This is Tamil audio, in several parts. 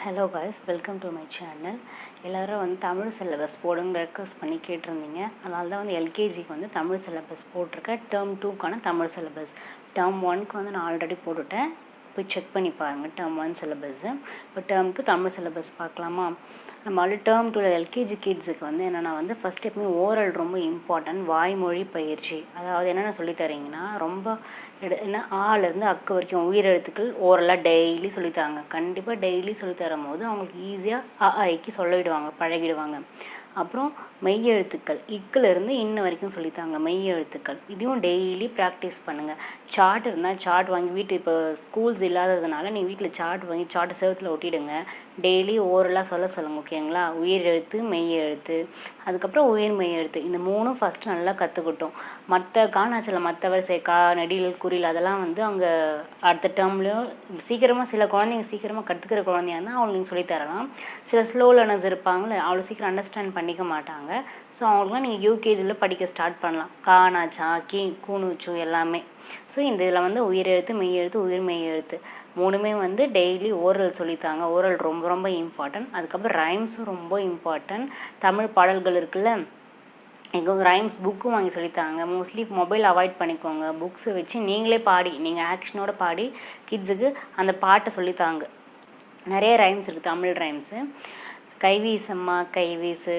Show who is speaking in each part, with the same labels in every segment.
Speaker 1: Hello guys, welcome to my channel. எல்லோரும் வந்து தமிழ் சிலபஸ் போடுங்க ரெக்வஸ்ட் பண்ணி கேட்டிருந்தீங்க. அதனால தான் வந்து எல்கேஜிக்கு வந்து தமிழ் சிலபஸ் போட்டிருக்கேன். டேர்ம் 2க்கான தமிழ் சிலபஸ். டேர்ம் 1க்கு வந்து நான் ஆல்ரெடி போட்டுவிட்டேன், போய் செக் பண்ணி பாருங்கள் டேர்ம் 1 சிலபஸ்ஸு. இப்போ டேர்ம் 2 தமிழ் சிலபஸ் பார்க்கலாமா? நம்ம ஆல்ரெடி டேர்ம் 2 எல்கேஜி கிட்ஸுக்கு வந்து என்னென்னா வந்து ஃபஸ்ட் எப்பவுமே ஓரல் ரொம்ப இம்பார்ட்டன்ட். வாய்மொழி பயிற்சி, அதாவது என்னென்ன சொல்லித்தரீங்கன்னா ரொம்ப என்ன ஆலேருந்து அக்கு வரைக்கும் உயிரெழுத்துக்கள் ஓரலாக டெய்லி சொல்லித்தராங்க. கண்டிப்பாக டெய்லி சொல்லித்தரும் போது அவங்களுக்கு ஈஸியாக ஐக்கு சொல்லிவிடுவாங்க, பழகிடுவாங்க. அப்புறம் மெய் எழுத்துக்கள் இக்கிலேருந்து இன்ன வரைக்கும் சொல்லித்தாங்க. மெய் எழுத்துக்கள் இதையும் டெய்லி ப்ராக்டிஸ் பண்ணுங்கள். சார்ட் இருந்தால் சார்ட் வாங்கி வீட்டு இப்போ ஸ்கூல்ஸ் இல்லாததுனால நீங்கள் வீட்டில் சார்ட் வாங்கி சார்ட்டை செவத்தில் ஒட்டிடுங்க. டெய்லி ஓரலாக சொல்லுங்கள், ஓகேங்களா? உயிர் எழுத்து, மெய் எழுத்து, அதுக்கப்புறம் உயிர் மெய் எழுத்து, இந்த மூணும் ஃபஸ்ட்டு நல்லா கற்றுக்கிட்டோம். மற்ற காணாச்சல மற்ற வரிசை கா நெடில் குறில் அதெல்லாம் வந்து அங்கே அடுத்த டேர்ம்லேயும் சீக்கிரமாக சில குழந்தைங்க சீக்கிரமாக கற்றுக்கிற குழந்தையா இருந்தால் அவங்களுக்கு நீங்கள் சொல்லித்தரலாம். சில ஸ்லோ லேர்னர்ஸ் இருப்பாங்களே, அவ்வளோ சீக்கிரம் அண்டர்ஸ்டாண்ட் பண்ணிக்க மாட்டாங்க. ஸோ அவங்களுக்குலாம் நீங்கள் யூகேஜியில் படிக்க ஸ்டார்ட் பண்ணலாம். காணாச்சா கூணுச்சு எல்லாமே. ஸோ இந்த இதில் வந்து உயிரெழுத்து, மெய் எழுத்து, உயிர் மெய் எழுத்து மூணுமே வந்து டெய்லி ஓரல் சொல்லித்தாங்க. ஓரல் ரொம்ப ரொம்ப இம்பார்ட்டன்ட். அதுக்கப்புறம் ரைம்ஸும் ரொம்ப இம்பார்ட்டன்ட். தமிழ் பாடல்கள் இருக்குல்ல, எங்கள் ரைம்ஸ் புக்கும் வாங்கி சொல்லித்தாங்க. மோஸ்ட்லி மொபைல் அவாய்ட் பண்ணிக்கோங்க. புக்ஸை வச்சு நீங்களே பாடி, நீங்கள் ஆக்ஷனோட பாடி கிட்ஸுக்கு அந்த பாட்டை சொல்லித்தாங்க. நிறைய ரைம்ஸ் இருக்குது தமிழ் ரைம்ஸு. கைவீசம்மா கைவீசு,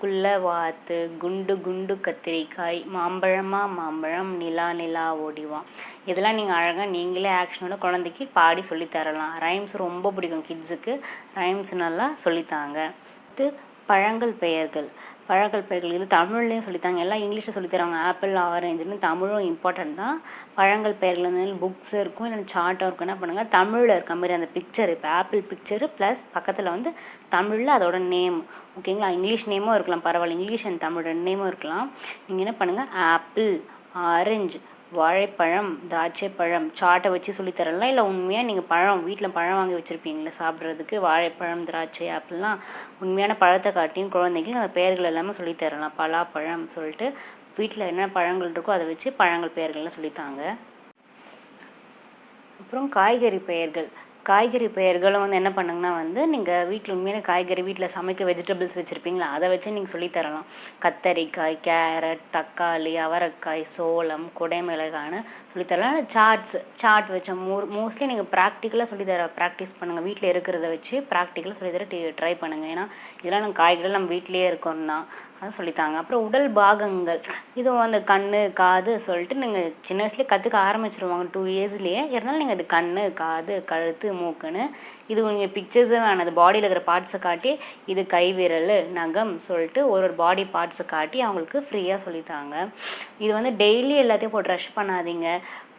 Speaker 1: குள்ள வாத்து, குண்டு குண்டு கத்திரிக்காய், மாம்பழமா மாம்பழம், நிலா நிலா ஓடிவான். இதெல்லாம் நீங்கள் அழகாக நீங்களே ஆக்ஷனோட குழந்தைக்கு பாடி சொல்லித்தரலாம். ரைம்ஸ் ரொம்ப பிடிக்கும் கிட்ஸுக்கு. ரைம்ஸ் நல்லா சொல்லித்தாங்க. இது பழங்கள் பெயர்கள். பழங்கள் பெயர்கள் இது தமிழ்லேயும் சொல்லித்தாங்க. எல்லாம் இங்கிலீஷில் சொல்லித்தராங்க. ஆப்பிள், ஆரஞ்சுன்னு தமிழும் இம்பார்ட்டன்ட் தான். பழங்கள் பெயர்கள் வந்து புக்ஸ் இருக்கும், இல்லை சார்ட்டாக இருக்கும். என்ன பண்ணுங்கள், தமிழில் இருக்க மாதிரி அந்த பிக்சர், இப்போ ஆப்பிள் பிக்சரு ப்ளஸ் பக்கத்தில் வந்து தமிழில் அதோட நேம், ஓகேங்களா? இங்கிலீஷ் நேமும் இருக்கலாம், பரவாயில்ல. இங்கிலீஷ் அண்ட் தமிழ் ரெண்டு நேமும் இருக்கலாம். நீங்கள் என்ன பண்ணுங்கள், ஆப்பிள், ஆரஞ்சு, வாழைப்பழம், திராட்சை பழம் சார்ட்டை வச்சு சொல்லித்தரலாம். இல்லை உண்மையாக நீங்கள் பழம் வீட்டில் பழம் வாங்கி வச்சுருப்பீங்களே சாப்பிட்றதுக்கு, வாழைப்பழம், திராட்சை, ஆப்பிள்லாம் உண்மையான பழத்தை காட்டியும் குழந்தைக்கு அந்த பெயர்கள் எல்லாமே சொல்லித்தரலாம். பலாப்பழம் சொல்லிட்டு வீட்டில் என்ன பழங்கள் இருக்கோ அதை வச்சு பழங்கள் பெயர்கள்லாம் சொல்லித்தாங்க. அப்புறம் காய்கறி பெயர்கள். காய்கறி பெயர்களும் வந்து என்ன பண்ணுங்கன்னா வந்து நீங்கள் வீட்டில் உண்மையான காய்கறி வீட்டில் சமைக்க வெஜிடபிள்ஸ் வச்சுருப்பீங்களா, அதை வச்சு நீங்கள் சொல்லித்தரலாம். கத்தரிக்காய், கேரட், தக்காளி, அவரைக்காய், சோளம், குடைமிளகான்னு சொல்லித்தரலாம். சார்ட் வச்ச மோஸ்ட்லி நீங்கள் ப்ராக்டிக்கலாக ப்ராக்டிஸ் பண்ணுங்கள். வீட்டில் இருக்கிறத வச்சு ப்ராக்டிக்கலாக சொல்லித்தர ட்ரை பண்ணுங்கள். ஏன்னா இதெல்லாம் நம்ம காய்கறிகள் நம்ம வீட்டிலேயே இருக்கோம்னா அது சொல்லித்தாங்க. அப்புறம் உடல் பாகங்கள், இதுவும் அந்த கண், காது சொல்லிட்டு நீங்கள் சின்ன வயசுலேயே கற்றுக்க ஆரம்பிச்சிருவாங்க 2 இயர்ஸ்லேயே. இருந்தாலும் நீங்கள் அது கண், காது, கழுத்து, மூக்குன்னு இது நீங்கள் பிக்சர்ஸே வேணும். அது பாடியில் இருக்கிற பார்ட்ஸை காட்டி இது கை விரல், நகம் சொல்லிட்டு ஒரு பாடி பார்ட்ஸை காட்டி அவங்களுக்கு ஃப்ரீயாக சொல்லித்தாங்க. இது வந்து டெய்லி எல்லாத்தையும் போட்டு ரஷ் பண்ணாதீங்க.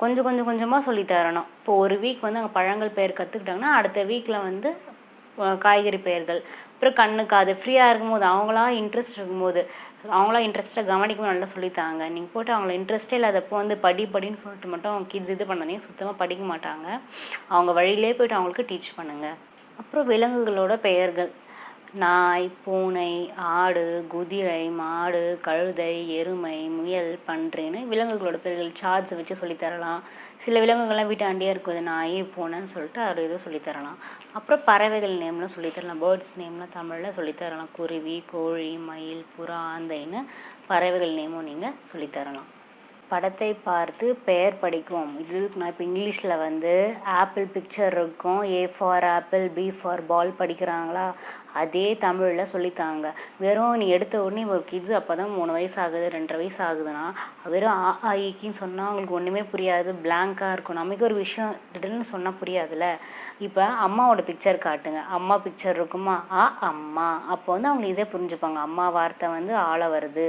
Speaker 1: கொஞ்சமாக சொல்லித்தரணும். இப்போ ஒரு வீக் வந்து அங்கே பழங்கள் பெயர் கற்றுக்கிட்டாங்கன்னா அடுத்த வீக்கில் வந்து காய்கறி பெயர்கள். அப்புறம் கண்ணு, காது ஃப்ரீயாக இருக்கும்போது அவங்களா இன்ட்ரெஸ்ட்டாக கவனிக்கும் நல்லா சொல்லித்தாங்க. நீங்கள் போட்டு அவங்கள இன்ட்ரெஸ்ட்டே இல்லாதப்போ வந்து படின்னு சொல்லிட்டு மட்டும் அவங்க கிட்ஸ் இது பண்ணாதீங்க, சுத்தமாக படிக்க மாட்டாங்க. அவங்க வழியிலே போய்ட்டு அவங்களுக்கு டீச் பண்ணுங்கள். அப்புறம் விலங்குகளோட பெயர்கள். நாய், பூனை, ஆடு, குதிரை, மாடு, கழுதை, எருமை, முயல், பன்றின்னு விலங்குகளோட பெயர்கள் சார்ட்ஸ் வச்சு சொல்லித்தரலாம். சில விலங்குகள்லாம் வீட்டாண்டியாக இருக்குது, நாய், பூனைன்னு சொல்லிட்டு அது இது சொல்லித்தரலாம். அப்புறம் பறவைகள் நேம்லாம் சொல்லித்தரலாம். பேர்ட்ஸ் நேம்லாம் தமிழில் சொல்லித்தரலாம். குருவி, கோழி, மயில், புறா, ஆந்தைன்னு பறவைகள் நேமும் நீங்கள் சொல்லித்தரலாம். படத்தை பார்த்து பெயர் படிக்கும். இது நான் இப்போ இங்கிலீஷில் வந்து ஆப்பிள் பிக்சர் இருக்கும், A for apple, B for ball படிக்கிறாங்களா, அதே தமிழில் சொல்லித்தாங்க. வெறும் நீ எடுத்த உடனே ஒரு கிட்ஸ் அப்போ தான் 3 வயசு ஆகுது, 2.5 வயசு ஆகுதுன்னா வெறும் ஆஇக்கின்னு சொன்னால் அவங்களுக்கு ஒன்றுமே புரியாது, பிளாங்காக இருக்கும். நமக்கு ஒரு விஷயம் திடீர்னு சொன்னால் புரியாதுல்ல. இப்போ அம்மாவோட பிக்சர் காட்டுங்க. அம்மா பிக்சர் இருக்குமா, அம்மா, அப்போ வந்து அவங்க ஈஸியாக புரிஞ்சுப்பாங்க. அம்மா வார்த்தை வந்து ஆள வருது,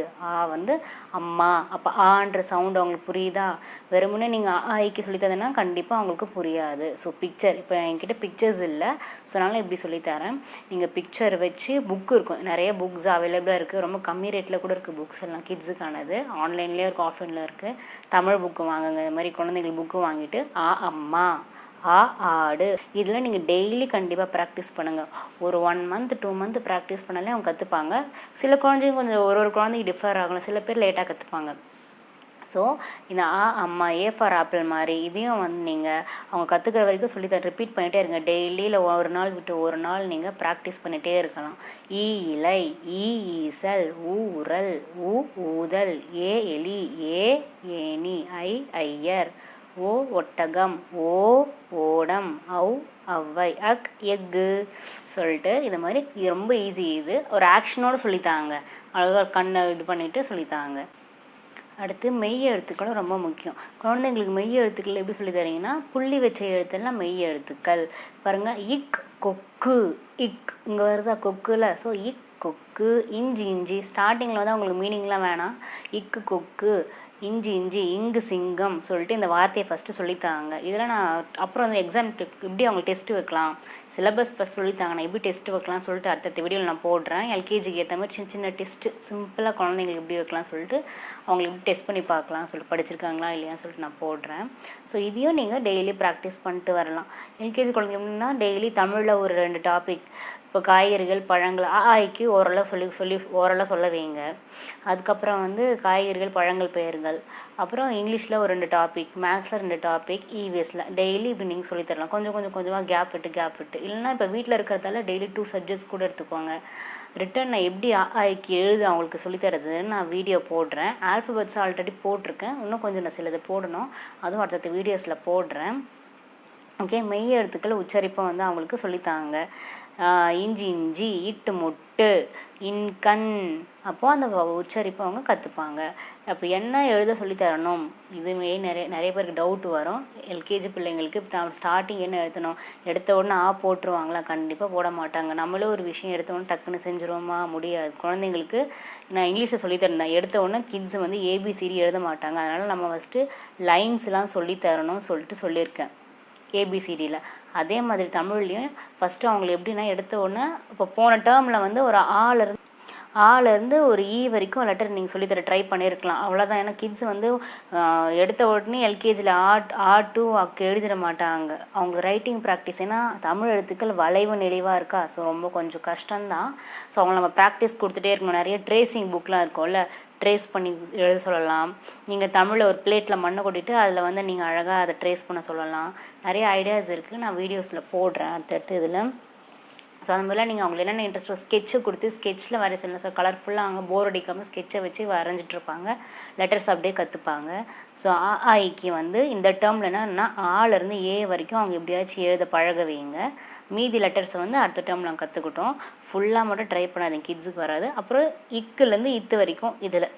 Speaker 1: வந்து அம்மா, அப்போ ஆன்ற சவுண்ட் அவங்களுக்கு புரியுதா? வெறுமனே நீங்கள் ஆஇக்கு சொல்லித்தரதுன்னா கண்டிப்பாக அவங்களுக்கு புரியாது. ஸோ பிக்சர், இப்போ என்கிட்ட பிக்சர்ஸ் இல்லை, ஸோ அதனால் இப்படி சொல்லித்தரேன். நீங்கள் பிக்சர் வச்சு புக்கு இருக்கும், நிறைய புக்ஸ் அவைலபிளாக இருக்குது. ரொம்ப கம்மி ரேட்டில் கூட இருக்குது புக்ஸ் எல்லாம் கிட்ஸுக்கானது. ஆன்லைன்லேயே இருக்குது, ஆஃப்லைனில் இருக்குது. தமிழ் புக்கு வாங்குங்க. இது மாதிரி குழந்தைகள் புக்கு வாங்கிட்டு அம்மா, ஆடு இதெல்லாம் நீங்கள் டெய்லி கண்டிப்பாக ப்ராக்டிஸ் பண்ணுங்கள். ஒரு 1 மந்த் 2 மந்த் ப்ராக்டிஸ் பண்ணாலே அவங்க கற்றுப்பாங்க. சில குழந்தைங்க கொஞ்சம் ஒரு குழந்தைக்கு டிஃபர் ஆகலாம். சில பேர் லேட்டாக கற்றுப்பாங்க. ஸோ இந்த அம்மா ஏ ஃபார் ஆப்பிள் மாதிரி இதையும் வந்து நீங்கள் அவங்க கற்றுக்கிற வரைக்கும் ரிப்பீட் பண்ணிகிட்டே இருங்க. டெய்லியில் ஒரு நாள் விட்டு ஒரு நாள் நீங்கள் ப்ராக்டிஸ் பண்ணிகிட்டே இருக்கலாம். இலை, ஈசல், ஊரல், ஊதல், எலி, ஏணி, ஐயர், ஒட்டகம், ஓடம், ஒளவை, எக்கு சொல்லிட்டு இது மாதிரி ரொம்ப ஈஸி. இது ஒரு ஆக்ஷனோடு சொல்லித்தாங்க. அழகாக கண்ணை இது பண்ணிவிட்டு சொல்லித்தாங்க. அடுத்து மெய் எழுத்துக்களும் ரொம்ப முக்கியம். குழந்தைங்களுக்கு மெய் எழுத்துக்கள் எப்படி சொல்லி தரீங்கன்னா, புள்ளி வச்ச எழுத்துலாம் மெய் எழுத்துக்கள் பாருங்கள். கொக்கு, இங்கே வருதா கொக்குல. ஸோ கொக்கு, இஞ்சி ஸ்டார்டிங்கில் வந்து அவங்களுக்கு மீனிங்லாம் வேணாம். கொக்கு, இஞ்சி இங்கு சிங்கம் சொல்லிட்டு இந்த வார்த்தையை ஃபஸ்ட்டு சொல்லித்தாங்க. இதெல்லாம் நான் அப்புறம் வந்து எப்படி அவங்களுக்கு டெஸ்ட்டு வைக்கலாம், சிலபஸ் ஃபஸ்ட் சொல்லித்தாங்க. நான் எப்படி டெஸ்ட்டு வைக்கலாம்னு சொல்லிட்டு அடுத்த வீடியோவில் நான் போடுறேன். எல்கேஜிக்கு ஏற்ற மாதிரி சின்ன டெஸ்ட்டு சிம்பிளாக குழந்தைங்களுக்கு எப்படி வைக்கலாம் சொல்லிட்டு அவங்களுக்கு எப்படி டெஸ்ட் பண்ணி பார்க்கலாம் சொல்லிட்டு படிச்சிருக்காங்களா இல்லையான்னு சொல்லிட்டு நான் போடுறேன். ஸோ இதையும் நீங்கள் டெய்லி ப்ராக்டிஸ் பண்ணிட்டு வரலாம். எல்கேஜி குழந்தைங்க எப்படின்னா டெய்லி தமிழில் ஒரு 2 டாபிக், இப்போ காய்கறிகள் பழங்கள் ஆய்க்கு ஓரளவு சொல்ல வைங்க. அதுக்கப்புறம் வந்து காய்கறிகள் பழங்கள் பெயர்கள், அப்புறம் இங்கிலீஷில் ஒரு 2 டாபிக், மேக்ஸில் 2 டாபிக், இவிஎஸில் டெய்லி இப்படி நீங்கள் சொல்லித்தரலாம். கொஞ்சமாக கேப் விட்டு இல்லைன்னா இப்போ வீட்டில் இருக்கிறதால டெய்லி 2 சப்ஜெக்ட்ஸ் கூட எடுத்துக்கோங்க. ரிட்டன் நான் எப்படி ஆய்க்கு எழுது அவங்களுக்கு சொல்லித்தரதுன்னு நான் வீடியோ போடுறேன். ஆல்ஃபபெட்ஸ் ஆல்ரெடி போட்டிருக்கேன். இன்னும் கொஞ்சம் நான் சிலது போடணும். அதுவும் அடுத்த வீடியோஸில் போடுறேன். ஓகே, மெய் எழுத்துக்கள் உச்சரிப்பை வந்து அவங்களுக்கு சொல்லித்தாங்க. இஞ்சி, இட்டு முட்டு, இன்கண், அப்போது அந்த உச்சரிப்பை அவங்க கற்றுப்பாங்க. அப்போ என்ன எழுத சொல்லித்தரணும், இதுவே நிறைய பேருக்கு டவுட் வரும். எல்கேஜி பிள்ளைங்களுக்கு ஸ்டார்டிங் என்ன எழுதணும், எடுத்த உடனே போட்டுருவாங்களா? கண்டிப்பாக போட மாட்டாங்க. நம்மளும் ஒரு விஷயம் எடுத்த உடனே டக்குன்னு செஞ்சுருவோமா? முடியாது. குழந்தைங்களுக்கு நான் இங்கிலீஷில் சொல்லித்தரேன். எடுத்த உடனே கிட்ஸ் வந்து ஏபிசிடி எழுத மாட்டாங்க. அதனால் நம்ம ஃபஸ்ட்டு லைன்ஸ்லாம் சொல்லித்தரணும்னு சொல்லிட்டு சொல்லியிருக்கேன் ஏபிசிடியில். அதே மாதிரி தமிழ்லையும் ஃபஸ்ட்டு அவங்களுக்கு எப்படின்னா எடுத்த உடனே இப்போ போன டேர்மில் வந்து ஒரு ஆலேருந்து ஒரு வரைக்கும் லெட்டர் நீங்கள் சொல்லித்தர ட்ரை பண்ணியிருக்கலாம். அவ்வளோதான். ஏன்னா கிட்ஸ் வந்து எடுத்த உடனே எல்கேஜியில் டு எழுதிட மாட்டாங்க. அவங்க ரைட்டிங் ப்ராக்டிஸ், ஏன்னா தமிழ் எழுத்துக்கள் வளைவு நெளிவாக இருக்கா. ஸோ ரொம்ப கொஞ்சம் கஷ்டம்தான். ஸோ அவங்க நம்ம ப்ராக்டிஸ் கொடுத்துட்டே இருக்கணும். நிறைய ட்ரேசிங் புக்லாம் இருக்கும்ல, ட்ரேஸ் பண்ணி எழுத சொல்லலாம். நீங்கள் தமிழில் ஒரு பிளேட்டில் மண்ணை கொட்டிட்டு அதில் வந்து நீங்கள் அழகாக அதை ட்ரேஸ் பண்ண சொல்லலாம். நிறைய ஐடியாஸ் இருக்குது. நான் வீடியோஸில் போடுறேன் அடுத்தடுத்து இதில். ஸோ அது மாதிரிலாம் நீங்கள் அவங்களுக்கு என்னென்ன இன்ட்ரெஸ்ட்டோ ஸ்கெட்சை கொடுத்து ஸ்கெட்சில் வரைய சொல்லலாம். ஸோ கலர்ஃபுல்லாக அவங்க போர் அடிக்காமல் ஸ்கெட்சை வச்சு வரைஞ்சிட்ருப்பாங்க. லெட்டர்ஸ் அப்படியே கற்றுப்பாங்க. ஸோ ஆய்க்கு வந்து இந்த டேர்மில் என்னன்னா ஆலேருந்து வரைக்கும் அவங்க எப்படியாச்சும் எழுத பழக வைங்க. மீதி லெட்டர்ஸை வந்து அடுத்த டேர்மில் நாங்கள் கற்றுக்கிட்டோம். ஃபுல்லாக மட்டும் ட்ரை பண்ணாதீங்க, கிட்ஸுக்கு வராது. அப்புறம் இக்குலேருந்து வரைக்கும் இதில்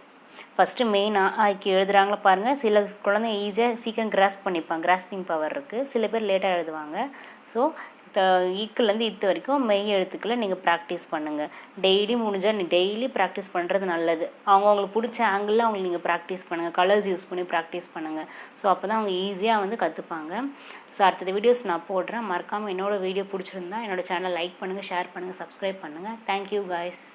Speaker 1: ஃபஸ்ட்டு மெயின் ஆய்க்கு எழுதுகிறாங்களா பாருங்கள். சில குழந்தைங்க ஈஸியாக சீக்கிரம் கிராஸ்பிங் பவர் இருக்குது. சில பேர் லேட்டாக எழுதுவாங்க. ஸோ இக்குலேருந்து வரைக்கும் மெய் எழுத்துக்களை நீங்கள் ப்ராக்டிஸ் பண்ணுங்கள். டெய்லி முடிஞ்சால் டெய்லி ப்ராக்டிஸ் பண்ணுறது நல்லது. அவங்களுக்கு பிடிச்ச ஆங்கிளில் அவங்களுக்கு நீங்கள் ப்ராக்டிஸ் பண்ணுங்கள். கலர்ஸ் யூஸ் பண்ணி ப்ராக்டிஸ் பண்ணுங்கள். ஸோ அப்போ தான் அவங்க ஈஸியாக வந்து கற்றுப்பாங்க. ஸோ அடுத்த வீடியோஸ் நான் போடுறேன். மறக்காமல் என்னோடய வீடியோ பிடிச்சிருந்தா என்னோடய சேனலை லைக் பண்ணுங்கள், ஷேர் பண்ணுங்கள், சப்ஸ்கிரைப் பண்ணுங்கள். Thank you guys.